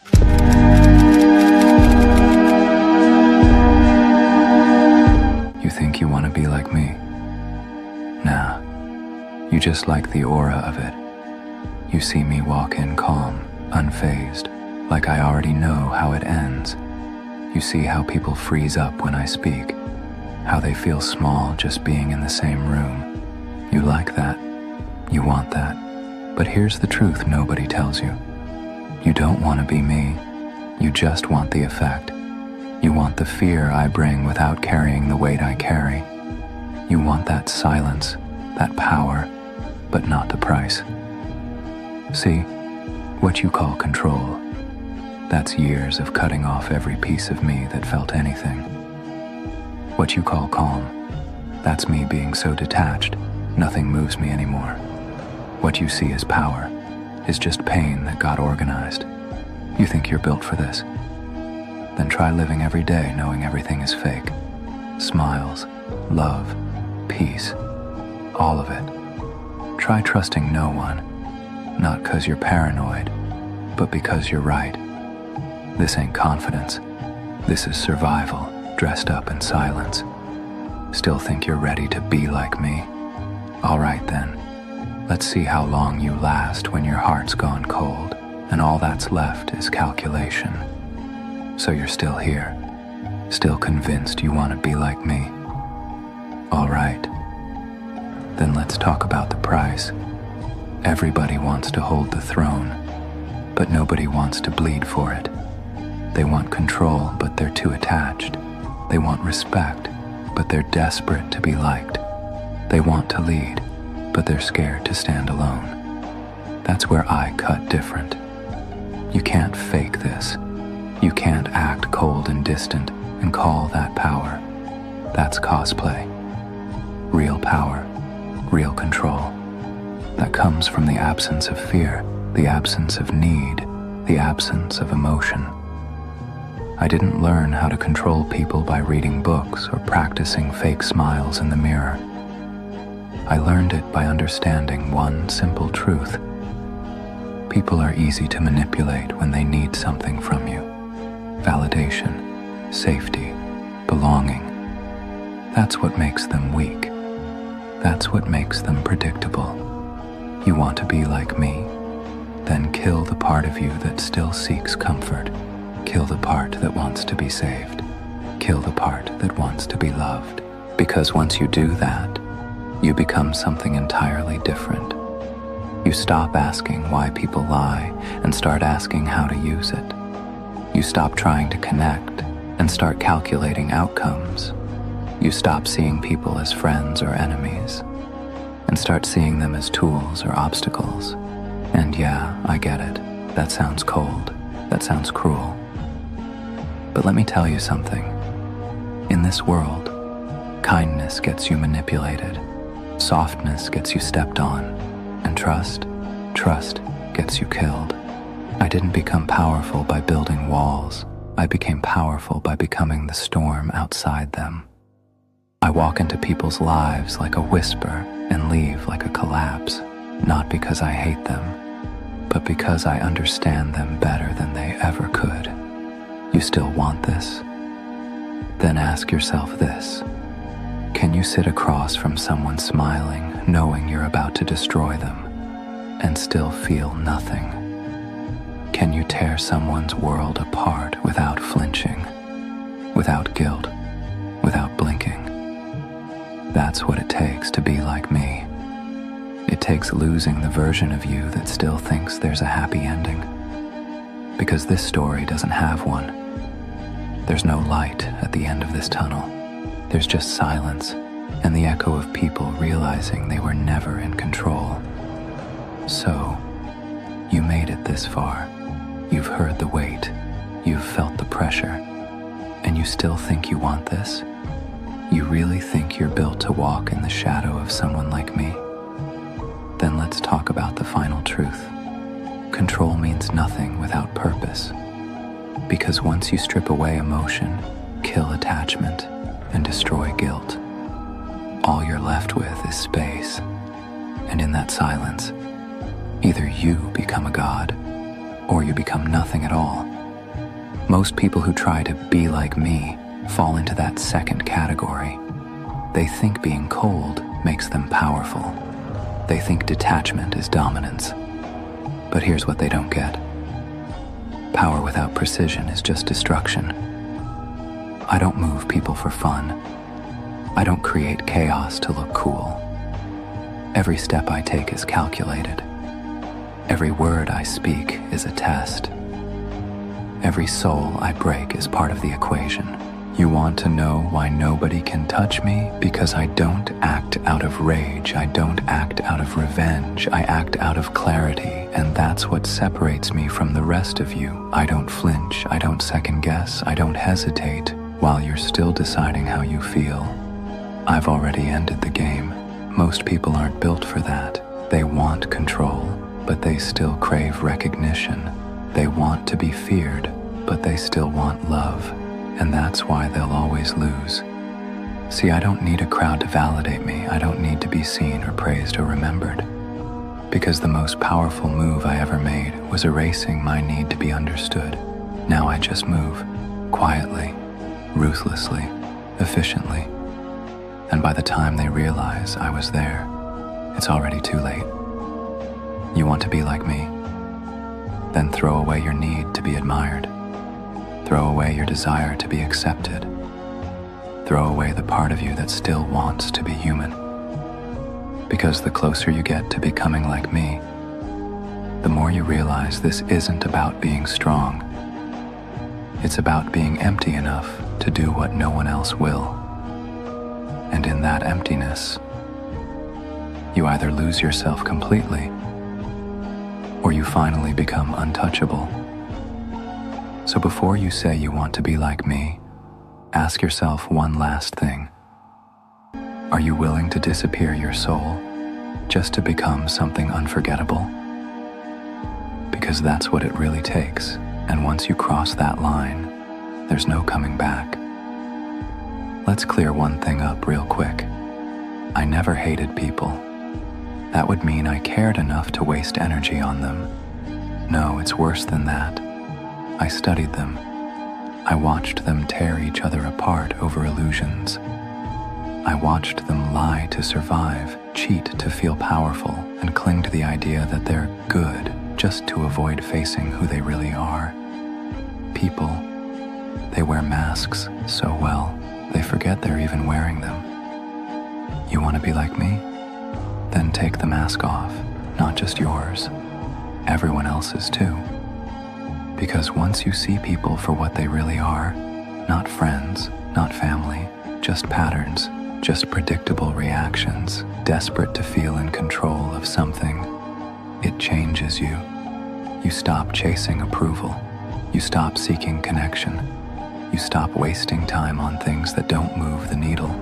You think you want to be like me? Nah, you just like the aura of it. You see me walk in calm, unfazed, like I already know how it ends. You see how people freeze up when I speak, how they feel small just being in the same room. You like that. You want that. But here's the truth nobody tells you. You don't want to be me. You just want the effect. You want the fear I bring without carrying the weight I carry. You want that silence, that power, but not the price. See, what you call control, that's years of cutting off every piece of me that felt anything. What you call calm, that's me being so detached, nothing moves me anymore. What you see as power is just pain that got organized. You think you're built for this? Then try living every day knowing everything is fake. Smiles, love, peace, all of it. Try trusting no one, not 'cause you're paranoid, but because you're right. This ain't confidence. This is survival, dressed up in silence. Still think you're ready to be like me? All right then. Let's see how long you last when your heart's gone cold and all that's left is calculation. So you're still here, still convinced you want to be like me. All right. Then let's talk about the price. Everybody wants to hold the throne, but nobody wants to bleed for it. They want control, but they're too attached. They want respect, but they're desperate to be liked. They want to lead, but they're scared to stand alone. That's where I cut different. You can't fake this. You can't act cold and distant and call that power. That's cosplay. Real power, real control. That comes from the absence of fear, the absence of need, the absence of emotion. I didn't learn how to control people by reading books or practicing fake smiles in the mirror. I learned it by understanding one simple truth. People are easy to manipulate when they need something from you. Validation, safety, belonging. That's what makes them weak. That's what makes them predictable. You want to be like me? Then kill the part of you that still seeks comfort. Kill the part that wants to be saved. Kill the part that wants to be loved. Because once you do that, you become something entirely different. You stop asking why people lie and start asking how to use it. You stop trying to connect and start calculating outcomes. You stop seeing people as friends or enemies and start seeing them as tools or obstacles. And yeah, I get it. That sounds cold. That sounds cruel. But let me tell you something. In this world, kindness gets you manipulated. Softness gets you stepped on. And trust gets you killed. I didn't become powerful by building walls. I became powerful by becoming the storm outside them. I walk into people's lives like a whisper and leave like a collapse, not because I hate them, but because I understand them better than they ever could. You still want this? Then ask yourself this. Can you sit across from someone smiling, knowing you're about to destroy them, and still feel nothing? Can you tear someone's world apart without flinching, without guilt, without blinking? That's what it takes to be like me. It takes losing the version of you that still thinks there's a happy ending. Because this story doesn't have one. There's no light at the end of this tunnel. There's just silence and the echo of people realizing they were never in control. So, you made it this far. You've heard the weight. You've felt the pressure. And you still think you want this? You really think you're built to walk in the shadow of someone like me? Then let's talk about the final truth. Control means nothing without purpose. Because once you strip away emotion, kill attachment, and destroy guilt, all you're left with is space. And in that silence, either you become a god, or you become nothing at all. Most people who try to be like me fall into that second category. They think being cold makes them powerful. They think detachment is dominance. But here's what they don't get. Power without precision is just destruction. I don't move people for fun. I don't create chaos to look cool. Every step I take is calculated. Every word I speak is a test. Every soul I break is part of the equation. You want to know why nobody can touch me? Because I don't act out of rage. I don't act out of revenge. I act out of clarity, and that's what separates me from the rest of you. I don't flinch. I don't second guess. I don't hesitate while you're still deciding how you feel. I've already ended the game. Most people aren't built for that. They want control, but they still crave recognition. They want to be feared, but they still want love. And that's why they'll always lose. See, I don't need a crowd to validate me. I don't need to be seen or praised or remembered. Because the most powerful move I ever made was erasing my need to be understood. Now I just move, quietly, ruthlessly, efficiently. And by the time they realize I was there, it's already too late. You want to be like me? Then throw away your need to be admired. Throw away your desire to be accepted. Throw away the part of you that still wants to be human. Because the closer you get to becoming like me, the more you realize this isn't about being strong. It's about being empty enough to do what no one else will. And in that emptiness, you either lose yourself completely, or you finally become untouchable. So before you say you want to be like me, ask yourself one last thing. Are you willing to disappear your soul just to become something unforgettable? Because that's what it really takes, and once you cross that line, there's no coming back. Let's clear one thing up real quick. I never hated people. That would mean I cared enough to waste energy on them. No, it's worse than that. I studied them. I watched them tear each other apart over illusions. I watched them lie to survive, cheat to feel powerful, and cling to the idea that they're good just to avoid facing who they really are. People, they wear masks so well, they forget they're even wearing them. You want to be like me? Then take the mask off, not just yours, everyone else's too. Because once you see people for what they really are, not friends, not family, just patterns, just predictable reactions, desperate to feel in control of something, it changes you. You stop chasing approval. You stop seeking connection. You stop wasting time on things that don't move the needle.